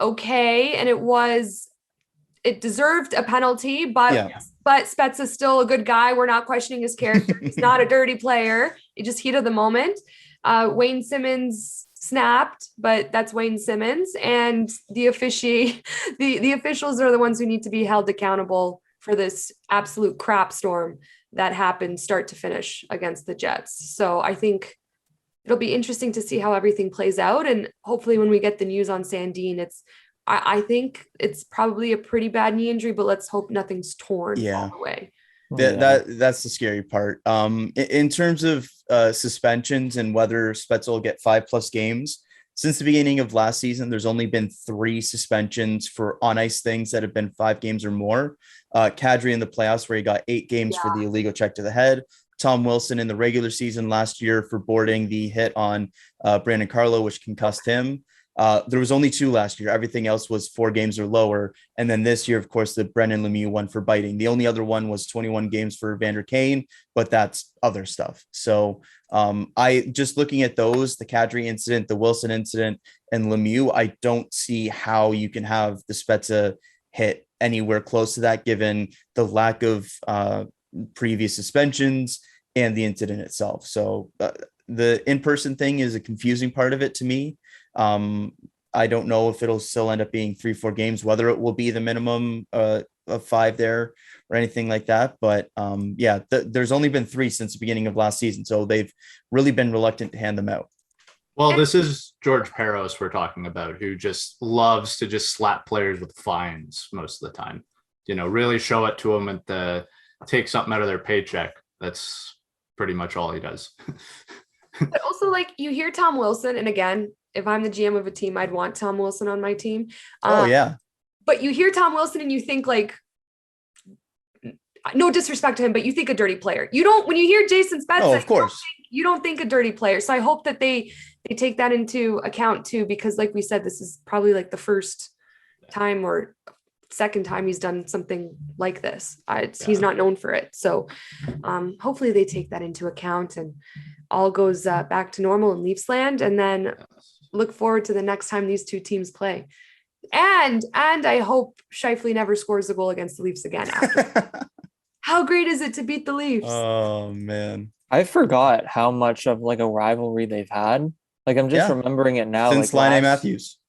[SPEAKER 2] okay, and it deserved a penalty, but Spezza's still a good guy. We're not questioning his character. He's not a dirty player. It just heat of the moment. Wayne Simmonds snapped, but that's Wayne Simmonds, and the officials are the ones who need to be held accountable for this absolute crap storm that happened start to finish against the Jets. So I think it'll be interesting to see how everything plays out. And hopefully when we get the news on Sandin, I think it's probably a pretty bad knee injury, but let's hope nothing's torn all the way.
[SPEAKER 4] That's the scary part. In terms of suspensions and whether Spezza will get 5+ games, since the beginning of last season, there's only been 3 suspensions for on-ice things that have been 5 games or more. Kadri in the playoffs, where he got 8 games for the illegal check to the head. Tom Wilson in the regular season last year for boarding the hit on Brandon Carlo, which concussed him. There was only 2 last year. Everything else was 4 games or lower. And then this year, of course, the Brendan Lemieux one for biting. The only other one was 21 games for Vander Kane, but that's other stuff. So I just looking at those, the Kadri incident, the Wilson incident, and Lemieux, I don't see how you can have the Spezza hit anywhere close to that, given the lack of previous suspensions and the incident itself. So the in-person thing is a confusing part of it to me. I don't know if it'll still end up being 3-4 games, whether it will be the minimum of 5 there or anything like that. But there's only been 3 since the beginning of last season. So they've really been reluctant to hand them out.
[SPEAKER 3] Well, this is George Peros we're talking about, who just loves to just slap players with fines most of the time. Really show it to them and take something out of their paycheck. That's pretty much all he does.
[SPEAKER 2] But also, like, you hear Tom Wilson, and again, if I'm the GM of a team, I'd want Tom Wilson on my team. But you hear Tom Wilson and you think, like, no disrespect to him, but you think a dirty player. You don't, when you hear Jason Spezza,
[SPEAKER 4] of course,
[SPEAKER 2] you don't think a dirty player. So I hope that they take that into account too, because like we said, this is probably like the first time or second time he's done something like this. He's not known for it. So hopefully they take that into account and all goes back to normal in Leafs land, and then look forward to the next time these two teams play. And I hope Scheifele never scores a goal against the Leafs again after. How great is it to beat the Leafs?
[SPEAKER 4] Oh, man.
[SPEAKER 5] I forgot how much of like a rivalry they've had. Like, I'm just remembering it now.
[SPEAKER 4] Since Laine Matthews.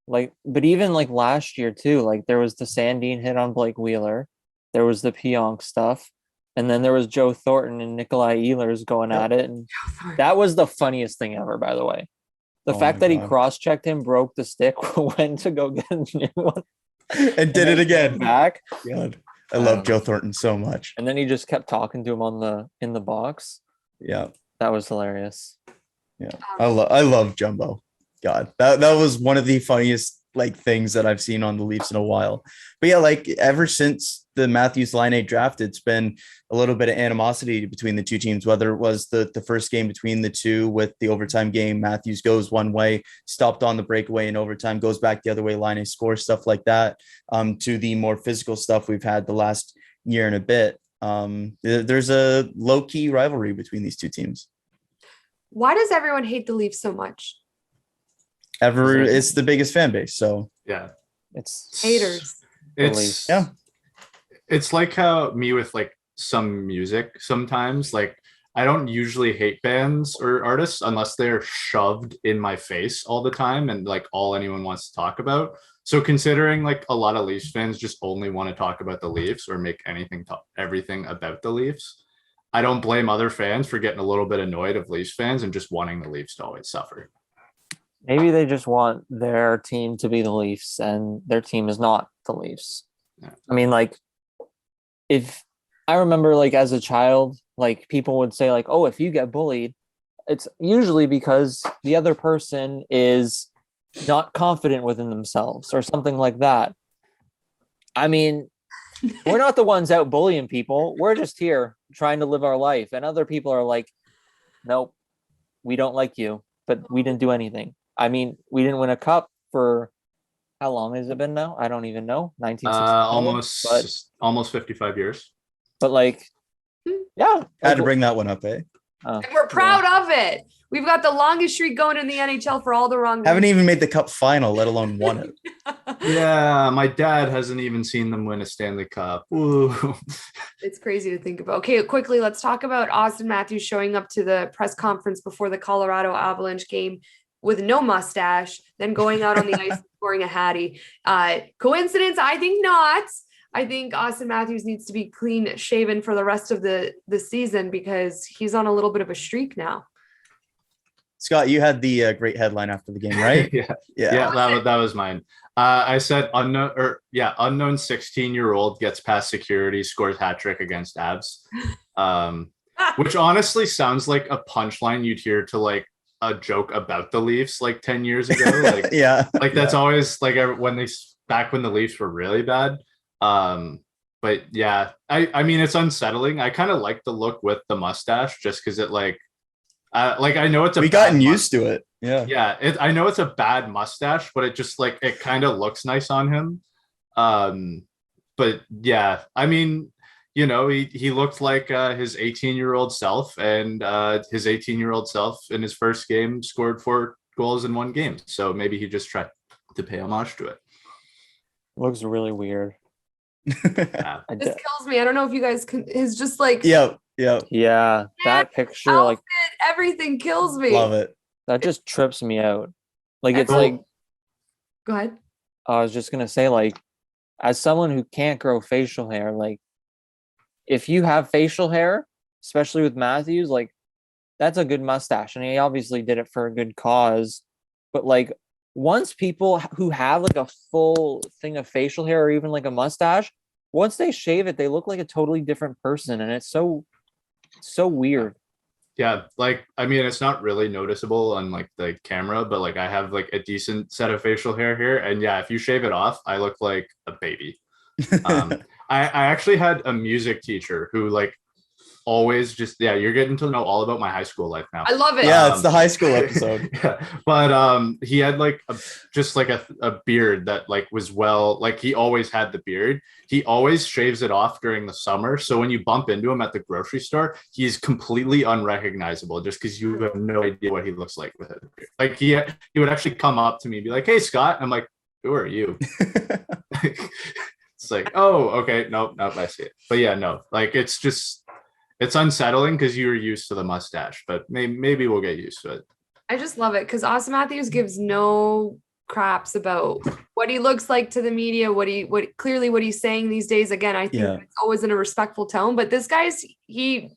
[SPEAKER 5] Like, but even like last year too, like there was the Sandin hit on Blake Wheeler. There was the Pionk stuff. And then there was Joe Thornton and Nikolai Ehlers going at it. And that was the funniest thing ever, by the way. The fact that he cross-checked him, broke the stick, went to go get a new one.
[SPEAKER 4] And did it again.
[SPEAKER 5] Back.
[SPEAKER 4] God. I love Joe Thornton so much.
[SPEAKER 5] And then he just kept talking to him in the box.
[SPEAKER 4] Yeah.
[SPEAKER 5] That was hilarious.
[SPEAKER 4] Yeah. I love Jumbo. God. That was one of the funniest like things that I've seen on the Leafs in a while. But yeah, like ever since the Matthews Laine draft, it's been a little bit of animosity between the two teams, whether it was the first game between the two with the overtime game, Matthews goes one way, stopped on the breakaway in overtime, goes back the other way, Laine scores, stuff like that, to the more physical stuff we've had the last year and a bit. There's a low-key rivalry between these two teams.
[SPEAKER 2] Why does everyone hate the Leafs so much?
[SPEAKER 4] It's the biggest fan base, so
[SPEAKER 3] yeah,
[SPEAKER 5] it's
[SPEAKER 2] haters.
[SPEAKER 3] It's like how me with like some music sometimes, like I don't usually hate bands or artists unless they're shoved in my face all the time and like all anyone wants to talk about. So considering like a lot of Leafs fans just only want to talk about the Leafs or make everything about the Leafs, I don't blame other fans for getting a little bit annoyed of Leafs fans and just wanting the Leafs to always suffer.
[SPEAKER 5] Maybe they just want their team to be the Leafs and their team is not the Leafs. Yeah. I mean, like, if I remember, like, as a child, like, people would say, like, oh, if you get bullied, it's usually because the other person is not confident within themselves or something like that. I mean, we're not the ones out bullying people. We're just here trying to live our life. And other people are like, nope, we don't like you, but we didn't do anything. I mean, we didn't win a cup for how long has it been now? I don't even know.
[SPEAKER 3] 1960. Almost 55 years.
[SPEAKER 5] But like, yeah.
[SPEAKER 4] I had to bring that one up, eh?
[SPEAKER 2] And we're proud of it. We've got the longest streak going in the NHL for all the wrong
[SPEAKER 4] Haven't
[SPEAKER 2] reasons.
[SPEAKER 4] even made the Cup final, let alone won it.
[SPEAKER 3] Yeah, my dad hasn't even seen them win a Stanley Cup. Ooh.
[SPEAKER 2] It's crazy to think about. Okay, quickly, let's talk about Austin Matthews showing up to the press conference before the Colorado Avalanche game with no mustache, then going out on the ice and scoring a hattie. Coincidence? I think not. I think Austin Matthews needs to be clean shaven for the rest of the season because he's on a little bit of a streak now.
[SPEAKER 4] Scott, you had the great headline after the game, right?
[SPEAKER 3] Yeah, that was mine. I said unknown 16-year-old gets past security, scores hat trick against Avs, which honestly sounds like a punchline you'd hear to like a joke about the Leafs like 10 years ago. Like that's always like when the Leafs were really bad. But yeah, I mean it's unsettling. I kind of like the look with the mustache just because it like I know it's
[SPEAKER 4] we gotten used to it. Yeah.
[SPEAKER 3] I know it's a bad mustache, but it just like it kind of looks nice on him. But yeah, I mean, you know, he looked like his 18-year-old self, and his 18-year-old self in his first game scored 4 goals in 1 game. So maybe he just tried to pay homage to it.
[SPEAKER 5] Looks really weird.
[SPEAKER 3] Yeah.
[SPEAKER 2] This kills me. I don't know if you guys can. It's just like
[SPEAKER 4] Yeah.
[SPEAKER 5] That picture,
[SPEAKER 2] outfit,
[SPEAKER 5] like
[SPEAKER 2] everything kills me.
[SPEAKER 4] Love it.
[SPEAKER 5] that just trips me out. Like it's
[SPEAKER 2] Cool.
[SPEAKER 5] like
[SPEAKER 2] Go ahead.
[SPEAKER 5] I was just gonna say, like, as someone who can't grow facial hair, like if you have facial hair, especially with Matthews, like that's a good mustache, and he obviously did it for a good cause. But like once people who have like a full thing of facial hair or even like a mustache, once they shave it, they look like a totally different person, and it's so weird.
[SPEAKER 3] Yeah, like I mean, it's not really noticeable on like the camera, but like I have like a decent set of facial hair here, and yeah, if you shave it off, I look like a baby. I actually had a music teacher who like always just you're getting to know all about my high school life now.
[SPEAKER 2] I love it.
[SPEAKER 4] Yeah, it's the high school episode.
[SPEAKER 3] Yeah, but he had like a beard that like was like he always had the beard. He always shaves it off during the summer, so when you bump into him at the grocery store, he's completely unrecognizable just because you have no idea what he looks like with it. Like he would actually come up to me and be like, "Hey Scott," and I'm like, "Who are you?" It's like, "Oh, okay, nope, I see it." But yeah, no, like it's unsettling because you're used to the mustache, but maybe we'll get used to it.
[SPEAKER 2] I just love it because Austin Matthews gives no craps about what he looks like to the media, what he's saying these days. Again, I think it's always in a respectful tone, but this guy's he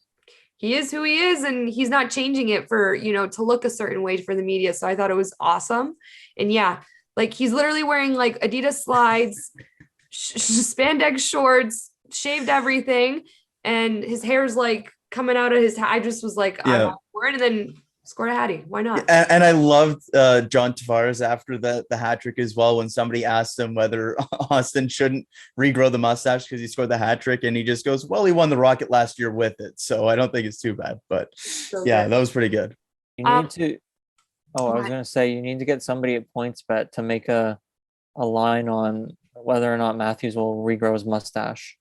[SPEAKER 2] is who he is, and he's not changing it for, to look a certain way for the media. So I thought it was awesome. And yeah, like he's literally wearing like Adidas slides, spandex shorts, shaved everything, and his hair's like coming out of his I just was like, I'm all for it, and then scored a hattie. Why not?
[SPEAKER 4] And I loved John Tavares after the hat trick as well, when somebody asked him whether Austin shouldn't regrow the mustache because he scored the hat trick, and he just goes, well, he won the Rocket last year with it, so I don't think it's too bad. But that was pretty good.
[SPEAKER 5] You need to I was gonna say you need to get somebody at PointsBet to make a line on whether or not Matthews will regrow his mustache.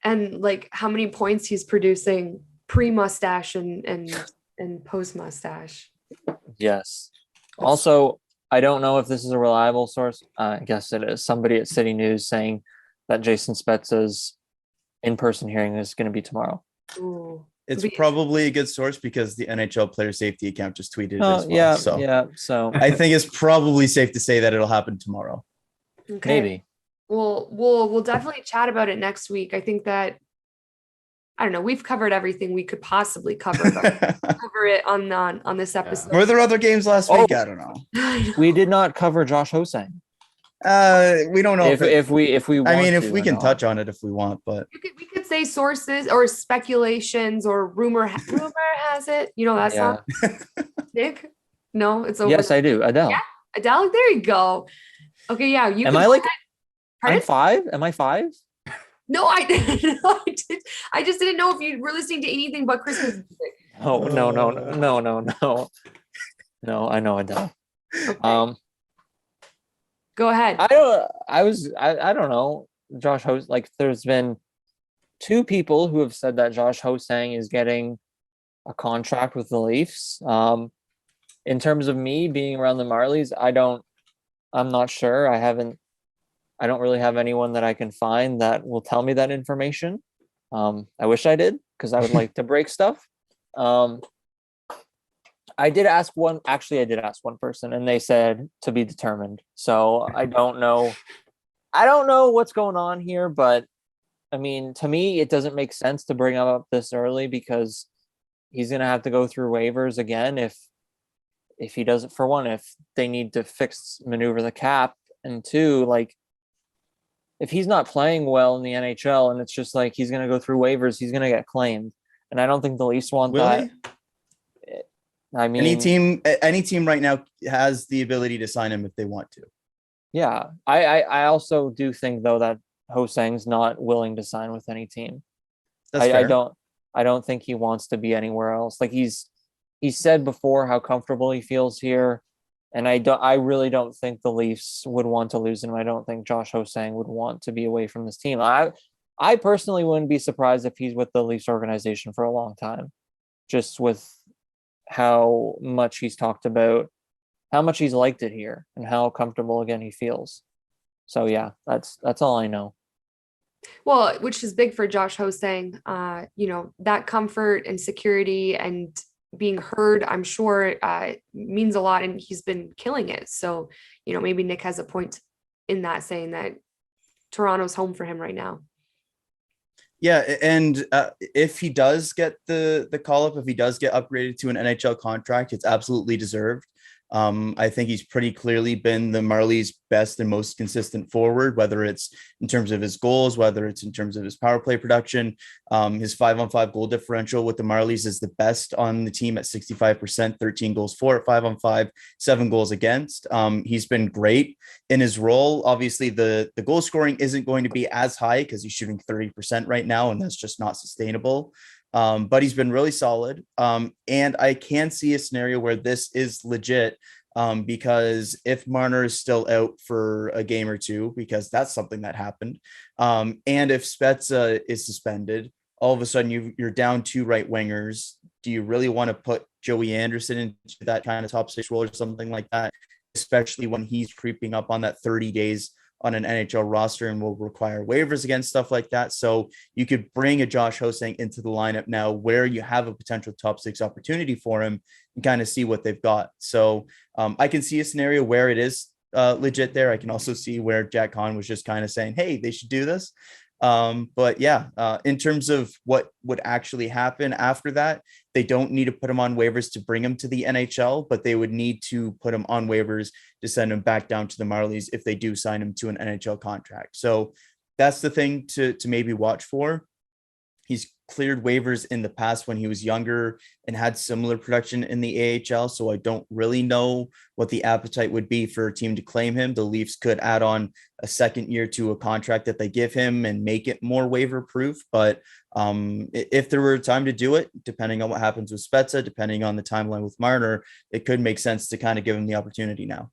[SPEAKER 2] And like how many points he's producing pre-mustache and post-mustache.
[SPEAKER 5] Yes. Also, I don't know if this is a reliable source. I guess it is. Somebody at City News saying that Jason Spezza's in-person hearing is going to be tomorrow.
[SPEAKER 2] Ooh.
[SPEAKER 4] It's probably a good source because the NHL player safety account just tweeted it as well.
[SPEAKER 5] So
[SPEAKER 4] I think it's probably safe to say that it'll happen tomorrow.
[SPEAKER 2] Okay.
[SPEAKER 5] Maybe.
[SPEAKER 2] We'll definitely chat about it next week. I think that, I don't know, we've covered everything we could possibly cover, but cover it on this episode.
[SPEAKER 4] Were there other games last week? I don't know.
[SPEAKER 5] We did not cover Josh Hosang.
[SPEAKER 4] We don't know
[SPEAKER 5] if we want
[SPEAKER 4] I mean, if we can
[SPEAKER 5] not.
[SPEAKER 4] touch on it if we want, but
[SPEAKER 2] we could say sources or speculations or rumor has it. You know that song? Nick? No, it's over.
[SPEAKER 5] Yes, I do. Adele.
[SPEAKER 2] Yeah, Adele. There you go. Okay, yeah.
[SPEAKER 5] Am I like? I'm 5? Am I 5?
[SPEAKER 2] No, I just didn't know if you were listening to anything but Christmas music.
[SPEAKER 5] No. No, I know Adele.
[SPEAKER 2] Okay. Go ahead.
[SPEAKER 5] I don't know. Josh Hosang, like there's been 2 people who have said that Josh Hosang is getting a contract with the Leafs. In terms of me being around the Marlies, I'm not sure. I don't really have anyone that I can find that will tell me that information. I wish I did, because I would like to break stuff. I did ask one person, and they said to be determined. So I don't know what's going on here, but I mean, to me, it doesn't make sense to bring him up this early, because he's going to have to go through waivers again if he doesn't, for one, if they need to maneuver the cap, and two, like, if he's not playing well in the NHL and it's just like he's going to go through waivers, he's going to get claimed. And I don't think the Leafs want that. I mean,
[SPEAKER 4] any team right now has the ability to sign him if they want to.
[SPEAKER 5] Yeah. I also do think, though, that Ho-Sang's not willing to sign with any team. I don't think he wants to be anywhere else. Like, he's said before how comfortable he feels here. And I really don't think the Leafs would want to lose him. I don't think Josh Ho-Sang would want to be away from this team. I personally wouldn't be surprised if he's with the Leafs organization for a long time, just with how much he's talked about, how much he's liked it here, and how comfortable again he feels. So yeah, that's all I know.
[SPEAKER 2] Well, which is big for Josh Ho-Sang. That comfort and security and being heard, I'm sure, means a lot, and he's been killing it. So, maybe Nick has a point in that, saying that Toronto's home for him right now.
[SPEAKER 4] Yeah, and if he does get the call up, if he does get upgraded to an NHL contract, it's absolutely deserved. I think he's pretty clearly been the Marlies' best and most consistent forward, whether it's in terms of his goals, whether it's in terms of his power play production. His 5-on-5 goal differential with the Marlies is the best on the team at 65%, 13 goals for at 5-on-5, 7 goals against. He's been great in his role. Obviously, the goal scoring isn't going to be as high because he's shooting 30% right now, and that's just not sustainable. But he's been really solid. And I can see a scenario where this is legit, because if Marner is still out for a game or two, because that's something that happened, and if Spezza is suspended, all of a sudden you're down 2 right wingers. Do you really want to put Joey Anderson into that kind of top 6 role or something like that, especially when he's creeping up on that 30 days on an NHL roster and will require waivers against stuff like that? So you could bring a Josh Ho-Sang into the lineup now where you have a potential top 6 opportunity for him and kind of see what they've got. So I can see a scenario where it is legit there. I can also see where Jack Hahn was just kind of saying, hey, they should do this. But yeah, in terms of what would actually happen after that, they don't need to put him on waivers to bring him to the NHL, but they would need to put him on waivers to send him back down to the Marlies if they do sign him to an NHL contract. So that's the thing to maybe watch for. He's cleared waivers in the past when he was younger and had similar production in the AHL. So I don't really know what the appetite would be for a team to claim him. The Leafs could add on a second year to a contract that they give him and make it more waiver proof. But if there were a time to do it, depending on what happens with Spezza, depending on the timeline with Marner, it could make sense to kind of give him the opportunity now.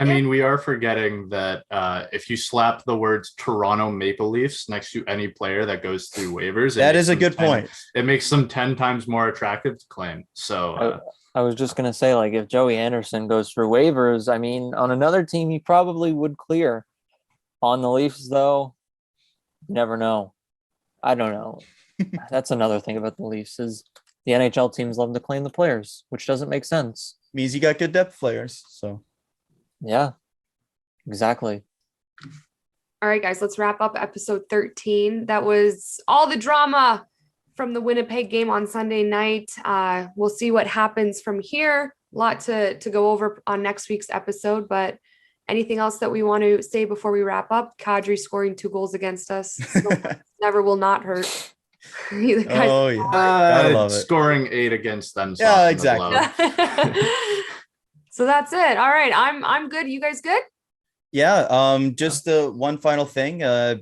[SPEAKER 3] I mean, we are forgetting that if you slap the words Toronto Maple Leafs next to any player that goes through waivers,
[SPEAKER 4] that is a good point.
[SPEAKER 3] It makes them 10 times more attractive to claim. So
[SPEAKER 5] I was just going to say, like, if Joey Anderson goes through waivers, I mean, on another team, he probably would clear. On the Leafs, though, you never know. I don't know. That's another thing about the Leafs is the NHL teams love to claim the players, which doesn't make sense.
[SPEAKER 4] Means you got good depth players, so.
[SPEAKER 5] Yeah, exactly.
[SPEAKER 2] All right, guys, let's wrap up episode 13. That was all the drama from the Winnipeg game on Sunday night. We'll see what happens from here. A lot to go over on next week's episode, but anything else that we want to say before we wrap up? Kadri scoring 2 goals against us never will not hurt.
[SPEAKER 4] Oh, yeah. I love it.
[SPEAKER 3] Scoring 8 against them.
[SPEAKER 4] Yeah, exactly.
[SPEAKER 2] So that's it. All right. I'm good. You guys good?
[SPEAKER 4] Yeah. Just one final thing.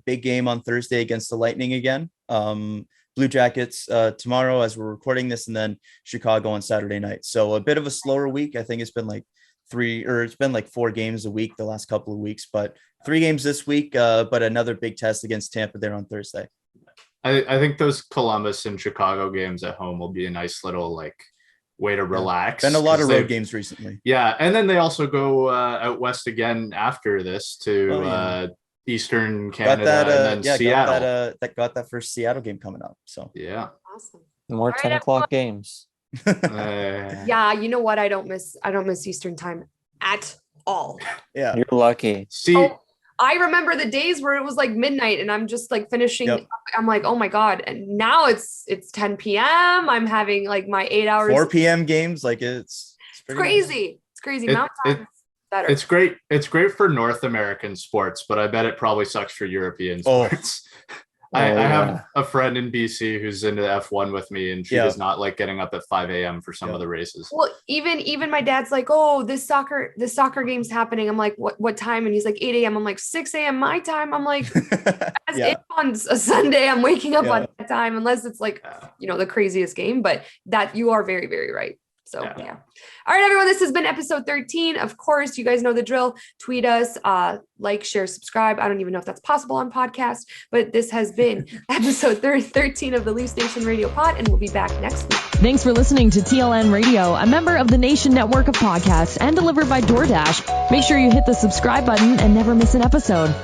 [SPEAKER 4] Big game on Thursday against the Lightning again. Blue Jackets tomorrow as we're recording this, and then Chicago on Saturday night. So a bit of a slower week. I think it's been like 4 games a week the last couple of weeks, but 3 games this week. But another big test against Tampa there on Thursday.
[SPEAKER 3] I think those Columbus and Chicago games at home will be a nice little like way to relax.
[SPEAKER 4] Been a lot of road games recently.
[SPEAKER 3] Yeah, and then they also go out west again after this to Eastern Canada and then Seattle.
[SPEAKER 4] Got that first Seattle game coming up. So
[SPEAKER 3] yeah,
[SPEAKER 2] Awesome.
[SPEAKER 5] More 10 o'clock games.
[SPEAKER 2] Yeah, you know what? I don't miss Eastern time at all.
[SPEAKER 4] Yeah,
[SPEAKER 5] You're lucky.
[SPEAKER 3] see.
[SPEAKER 2] I remember the days where it was like midnight and I'm just like finishing. Yep. I'm like, oh my God. And now it's 10 p.m. I'm having like my 8 hours.
[SPEAKER 4] 4 p.m. games. Like it's
[SPEAKER 2] crazy.
[SPEAKER 4] Nice.
[SPEAKER 2] It's crazy. Mountain time is better.
[SPEAKER 3] It's great. It's great for North American sports, but I bet it probably sucks for European sports. I have a friend in BC who's into F1 with me, and she does not like getting up at 5 a.m. for some of the races.
[SPEAKER 2] Well, even my dad's like, oh, this soccer game's happening. I'm like, what time? And he's like 8 a.m. I'm like 6 a.m. my time. I'm like, if on a Sunday I'm waking up on that time, unless it's like, the craziest game. But that you are very, very right. So, yeah. All right, everyone, this has been episode 13. Of course, you guys know the drill. Tweet us, like, share, subscribe. I don't even know if that's possible on podcast, but this has been episode 13 of the Leafsnation Radio Pod, and we'll be back next week.
[SPEAKER 1] Thanks for listening to TLN Radio, a member of the Nation Network of Podcasts and delivered by DoorDash. Make sure you hit the subscribe button and never miss an episode.